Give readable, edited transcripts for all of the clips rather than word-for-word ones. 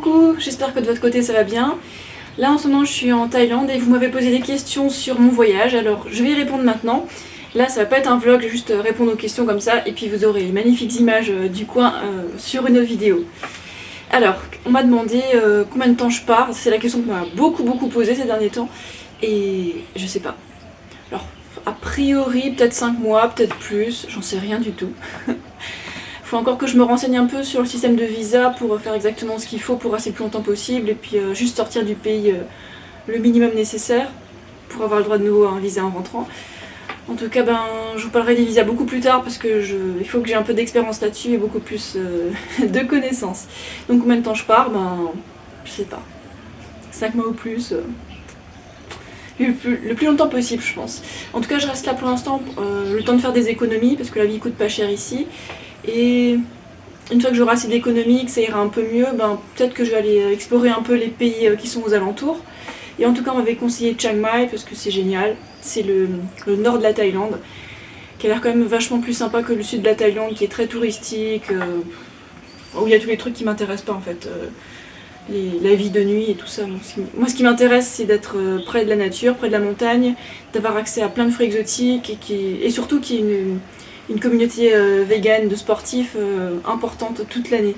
coucou, j'espère que de votre côté ça va bien. Là en ce moment je suis en Thaïlande et vous m'avez posé des questions sur mon voyage, alors je vais y répondre maintenant. Là ça va pas être un vlog, je vais juste répondre aux questions comme ça et puis vous aurez les magnifiques images du coin sur une autre vidéo. Alors, on m'a demandé combien de temps je pars, c'est la question qu'on m'a beaucoup posée ces derniers temps et je sais pas. Alors, a priori peut-être 5 mois, peut-être plus, j'en sais rien du tout. Faut encore que je me renseigne un peu sur le système de visa pour faire exactement ce qu'il faut pour rester le plus longtemps possible et puis juste sortir du pays le minimum nécessaire pour avoir le droit de nouveau à un visa en rentrant. En tout cas, je vous parlerai des visas beaucoup plus tard parce que il faut que j'ai un peu d'expérience là-dessus et beaucoup plus de connaissances. Donc combien de temps je pars, je sais pas. 5 mois ou plus. Le plus longtemps possible, je pense. En tout cas, je reste là pour l'instant, le temps de faire des économies parce que la vie coûte pas cher ici. Et une fois que j'aurai assez d'économies, que ça ira un peu mieux, peut-être que je vais aller explorer un peu les pays qui sont aux alentours. Et en tout cas, on m'avait conseillé Chiang Mai parce que c'est génial. C'est le nord de la Thaïlande, qui a l'air quand même vachement plus sympa que le sud de la Thaïlande, qui est très touristique, où il y a tous les trucs qui m'intéressent pas en fait. La vie de nuit et tout ça. Moi, ce qui m'intéresse, c'est d'être près de la nature, près de la montagne, d'avoir accès à plein de fruits exotiques et surtout qu'il y ait une communauté végane de sportifs importante toute l'année.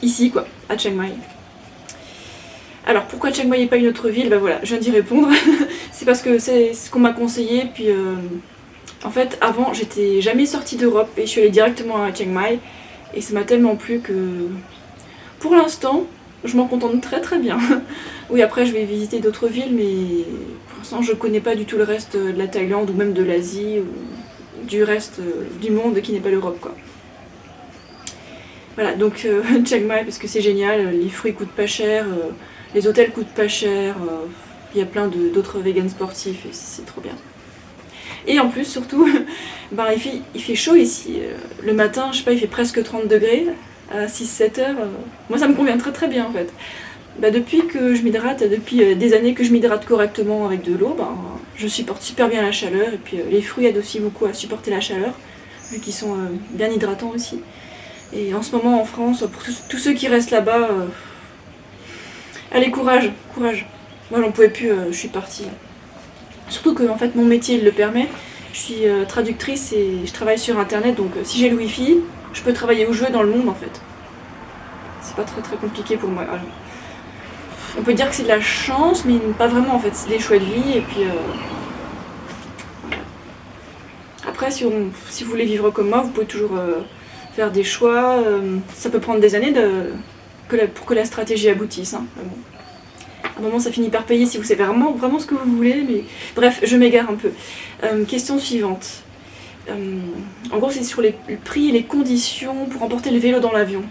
Ici, quoi, à Chiang Mai. Alors, pourquoi Chiang Mai et pas une autre ville ? Voilà, je viens d'y répondre. C'est parce que c'est ce qu'on m'a conseillé. Puis, en fait, avant, j'étais jamais sortie d'Europe et je suis allée directement à Chiang Mai. Et ça m'a tellement plu que, pour l'instant, je m'en contente très bien. Oui, après, je vais visiter d'autres villes, mais pour l'instant, je connais pas du tout le reste de la Thaïlande ou même de l'Asie ou du reste du monde qui n'est pas l'Europe, quoi. Voilà, donc Chiang Mai parce que c'est génial, les fruits coûtent pas cher, les hôtels coûtent pas cher, il y a plein d'autres vegans sportifs et c'est trop bien. Et en plus, surtout, il fait chaud ici. Le matin, je sais pas, il fait presque 30 degrés à 6-7 heures. Moi, ça me convient très bien en fait. Depuis que je m'hydrate, depuis des années que je m'hydrate correctement avec de l'eau, je supporte super bien la chaleur. Et puis les fruits aident aussi beaucoup à supporter la chaleur, vu qu'ils sont bien hydratants aussi. Et en ce moment en France, pour tous ceux qui restent là-bas, allez, courage. Moi, j'en pouvais plus, je suis partie. Surtout que en fait, mon métier il le permet. Je suis traductrice et je travaille sur internet, donc si j'ai le wifi, je peux travailler où je veux dans le monde en fait. C'est pas très compliqué pour moi. Alors, on peut dire que c'est de la chance, mais pas vraiment en fait, c'est des choix de vie et puis voilà. Après, si vous voulez vivre comme moi, vous pouvez toujours faire des choix. Ça peut prendre des années pour que la stratégie aboutisse. Hein. Bon. À un moment, ça finit par payer si vous savez vraiment ce que vous voulez. Mais bref, je m'égare un peu. Question suivante. En gros, c'est sur les prix et les conditions pour emporter le vélo dans l'avion.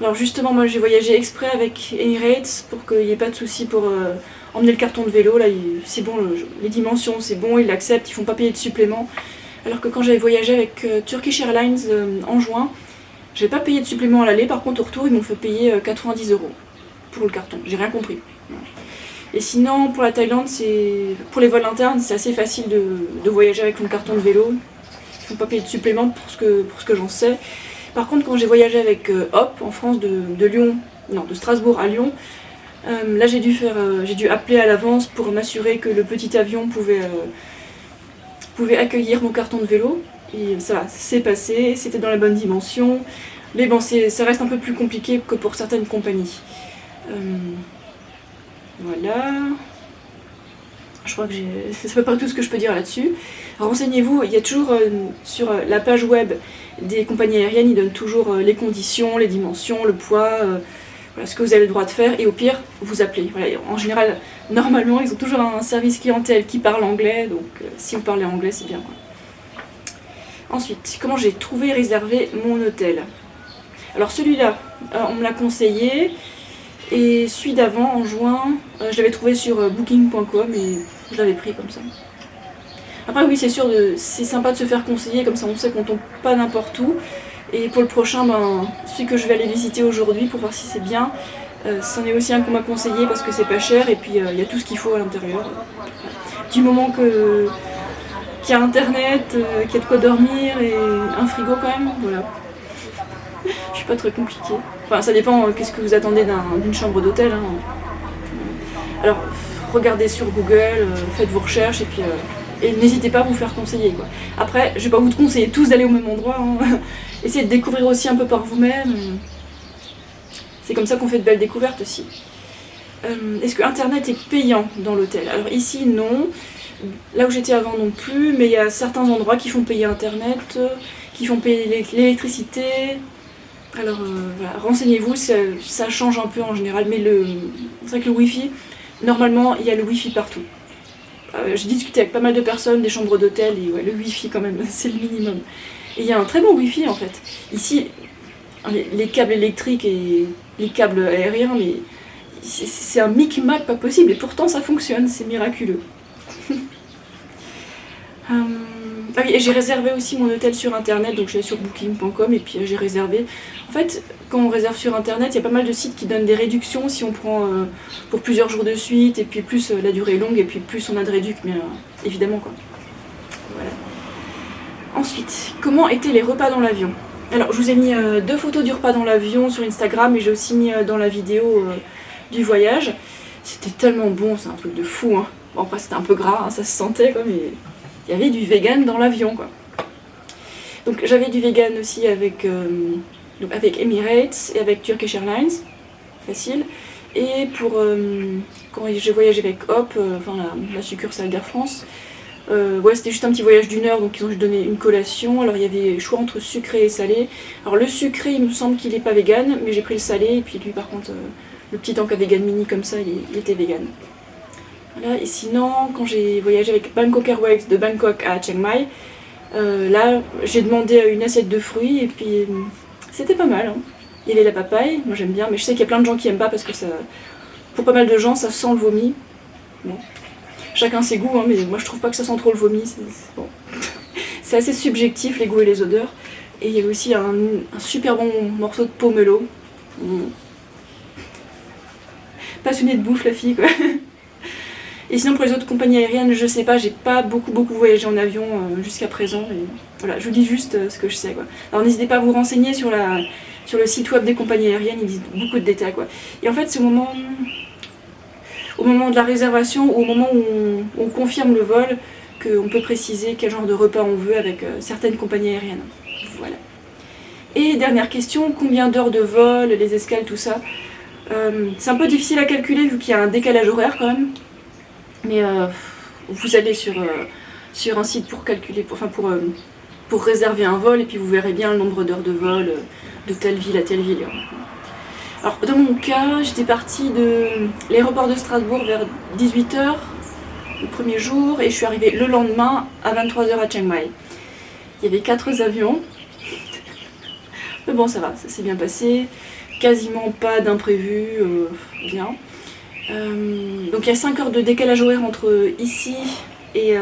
Alors justement, moi j'ai voyagé exprès avec Emirates pour qu'il n'y ait pas de soucis pour emmener le carton de vélo. Là, c'est bon, les dimensions, c'est bon, ils l'acceptent, ils font pas payer de supplément. Alors que quand j'avais voyagé avec Turkish Airlines en juin, j'avais pas payé de supplément à l'aller. Par contre, au retour, ils m'ont fait payer 90 € pour le carton. J'ai rien compris. Et sinon, pour la Thaïlande, pour les vols internes, c'est assez facile de voyager avec mon carton de vélo. Ils font pas payer de supplément pour ce que j'en sais. Par contre, quand j'ai voyagé avec Hop en France de Strasbourg à Lyon, là j'ai dû appeler à l'avance pour m'assurer que le petit avion pouvait accueillir mon carton de vélo. Et ça s'est passé, c'était dans la bonne dimension. Mais bon, ça reste un peu plus compliqué que pour certaines compagnies. Voilà. Je crois que c'est à peu près tout ce que je peux dire là-dessus. Renseignez-vous, il y a toujours sur la page web des compagnies aériennes, ils donnent toujours les conditions, les dimensions, le poids, voilà, ce que vous avez le droit de faire, et au pire, vous appelez. Voilà, en général, normalement, ils ont toujours un service clientèle qui parle anglais, donc si vous parlez anglais, c'est bien, quoi. Ensuite, comment j'ai trouvé et réservé mon hôtel ? Alors celui-là, on me l'a conseillé, et celui d'avant, en juin, je l'avais trouvé sur booking.com et je l'avais pris comme ça. Après oui, c'est sûr, c'est sympa de se faire conseiller, comme ça on sait qu'on tombe pas n'importe où. Et pour le prochain, celui que je vais aller visiter aujourd'hui pour voir si c'est bien, c'en est aussi un qu'on m'a conseillé parce que c'est pas cher et puis il y a tout ce qu'il faut à l'intérieur. Du moment qu'il y a internet, qu'il y a de quoi dormir et un frigo quand même, voilà. Je suis pas très compliquée. Enfin, ça dépend qu'est-ce que vous attendez d'une chambre d'hôtel. Hein. Alors, regardez sur Google, faites vos recherches et puis et n'hésitez pas à vous faire conseiller, quoi. Après, je vais pas vous conseiller tous d'aller au même endroit. Hein. Essayez de découvrir aussi un peu par vous-même. C'est comme ça qu'on fait de belles découvertes aussi. Est-ce que Internet est payant dans l'hôtel? Alors ici, non. Là où j'étais avant, non plus. Mais il y a certains endroits qui font payer Internet, qui font payer l'électricité. Alors voilà, renseignez-vous, ça change un peu en général. Mais c'est vrai que le Wi-Fi, normalement, il y a le Wi-Fi partout. J'ai discuté avec pas mal de personnes, des chambres d'hôtel, et ouais, le Wi-Fi quand même, c'est le minimum. Et il y a un très bon Wi-Fi en fait. Ici, les câbles électriques et les câbles aériens, mais c'est un micmac pas possible, et pourtant ça fonctionne, c'est miraculeux. Ah oui, et j'ai réservé aussi mon hôtel sur internet, donc je suis sur booking.com et puis j'ai réservé. En fait, quand on réserve sur internet, il y a pas mal de sites qui donnent des réductions si on prend pour plusieurs jours de suite, et puis plus la durée est longue, et puis plus on a de réduc, mais évidemment quoi. Voilà. Ensuite, comment étaient les repas dans l'avion? Alors, je vous ai mis 2 photos du repas dans l'avion sur Instagram, et j'ai aussi mis dans la vidéo du voyage. C'était tellement bon, c'est un truc de fou. Hein. Bon, après, c'était un peu gras, hein, ça se sentait, quoi, mais il y avait du vegan dans l'avion, quoi. Donc, j'avais du vegan aussi avec Emirates et avec Turkish Airlines, facile. Et quand j'ai voyagé avec Hop, la succursale d'Air France, ouais, c'était juste un petit voyage d'1 heure, donc ils ont juste donné une collation. Alors il y avait choix entre sucré et salé. Alors le sucré, il me semble qu'il n'est pas vegan, mais j'ai pris le salé, et puis lui par contre, le petit tank à vegan mini comme ça, il était vegan. Voilà. Et sinon, quand j'ai voyagé avec Bangkok Airways de Bangkok à Chiang Mai, là j'ai demandé une assiette de fruits, et puis c'était pas mal. Hein. Il y avait la papaye, moi j'aime bien, mais je sais qu'il y a plein de gens qui aiment pas parce que ça, pour pas mal de gens, ça sent le vomi. Bon. Chacun ses goûts, hein, mais moi je trouve pas que ça sent trop le vomi. Bon. C'est assez subjectif, les goûts et les odeurs. Et il y a aussi un super bon morceau de pomelo. Passionnée de bouffe, la fille, quoi. Et sinon, pour les autres compagnies aériennes, je sais pas, j'ai pas beaucoup voyagé en avion jusqu'à présent. Et voilà, je vous dis juste ce que je sais, quoi. Alors n'hésitez pas à vous renseigner sur le site web des compagnies aériennes, ils disent beaucoup de détails, quoi. Et en fait, c'est au moment de la réservation ou au moment où on confirme le vol qu'on peut préciser quel genre de repas on veut avec certaines compagnies aériennes. Voilà. Et dernière question, combien d'heures de vol, les escales, tout ça. C'est un peu difficile à calculer vu qu'il y a un décalage horaire quand même. Mais vous allez sur un site pour calculer, pour réserver un vol, et puis vous verrez bien le nombre d'heures de vol de telle ville à telle ville. Alors dans mon cas, j'étais partie de l'aéroport de Strasbourg vers 18h le premier jour, et je suis arrivée le lendemain à 23h à Chiang Mai. Il y avait 4 avions, mais bon ça va, ça s'est bien passé, quasiment pas d'imprévu, bien. Donc il y a 5 heures de décalage horaire entre ici et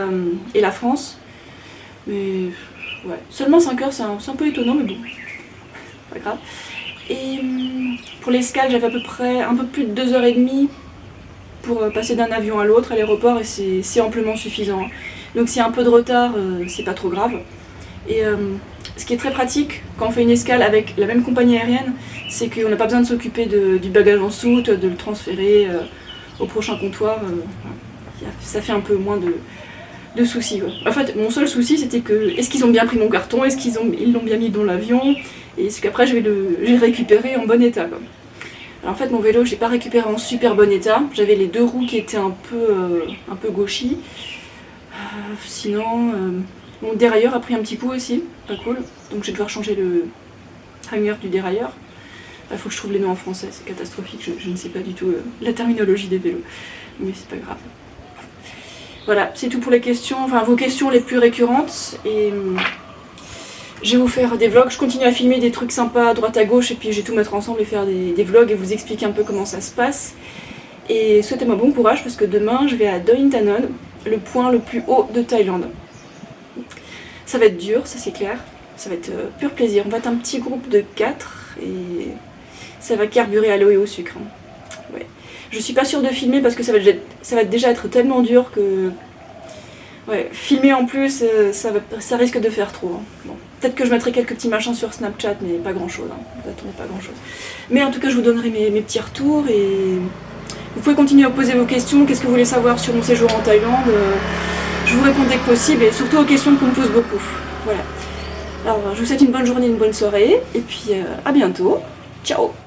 la France, mais ouais, seulement 5 heures, c'est un peu étonnant, mais bon, pas grave. Et pour l'escale, j'avais à peu près un peu plus de 2h30 pour passer d'un avion à l'autre à l'aéroport, et c'est amplement suffisant. Donc s'il y a un peu de retard, c'est pas trop grave. Et ce qui est très pratique quand on fait une escale avec la même compagnie aérienne, c'est qu'on n'a pas besoin de s'occuper du bagage en soute, de le transférer au prochain comptoir. Ça fait un peu moins de soucis. Ouais. En fait, mon seul souci, c'était que est-ce qu'ils ont bien pris mon carton, est-ce qu'ils l'ont bien mis dans l'avion, et est-ce qu'après je vais le récupérer en bon état, quoi. Alors en fait, mon vélo, j'ai pas récupéré en super bon état. J'avais les 2 roues qui étaient un peu gauchies. Sinon, mon dérailleur a pris un petit coup aussi, pas cool. Donc je vais devoir changer le hanger du dérailleur. Il faut que je trouve les noms en français, c'est catastrophique. Je ne sais pas du tout la terminologie des vélos, mais c'est pas grave. Voilà, c'est tout pour les questions, enfin vos questions les plus récurrentes, et je vais vous faire des vlogs. Je continue à filmer des trucs sympas à droite à gauche, et puis je vais tout mettre ensemble et faire des vlogs et vous expliquer un peu comment ça se passe. Et souhaitez-moi bon courage parce que demain je vais à Doi Inthanon, le point le plus haut de Thaïlande. Ça va être dur, ça c'est clair, ça va être pur plaisir. On va être un petit groupe de 4 et ça va carburer à l'eau et au sucre. Ouais. Je suis pas sûre de filmer parce que ça va déjà être tellement dur que Ouais, filmer en plus, ça risque de faire trop. Hein. Bon. Peut-être que je mettrai quelques petits machins sur Snapchat, mais pas grand-chose. Hein. Ça tourne pas grand-chose. Mais en tout cas, je vous donnerai mes petits retours et vous pouvez continuer à poser vos questions. Qu'est-ce que vous voulez savoir sur mon séjour en Thaïlande? Je vous réponds dès que possible et surtout aux questions qu'on me pose beaucoup. Voilà. Alors, je vous souhaite une bonne journée, une bonne soirée et puis à bientôt. Ciao!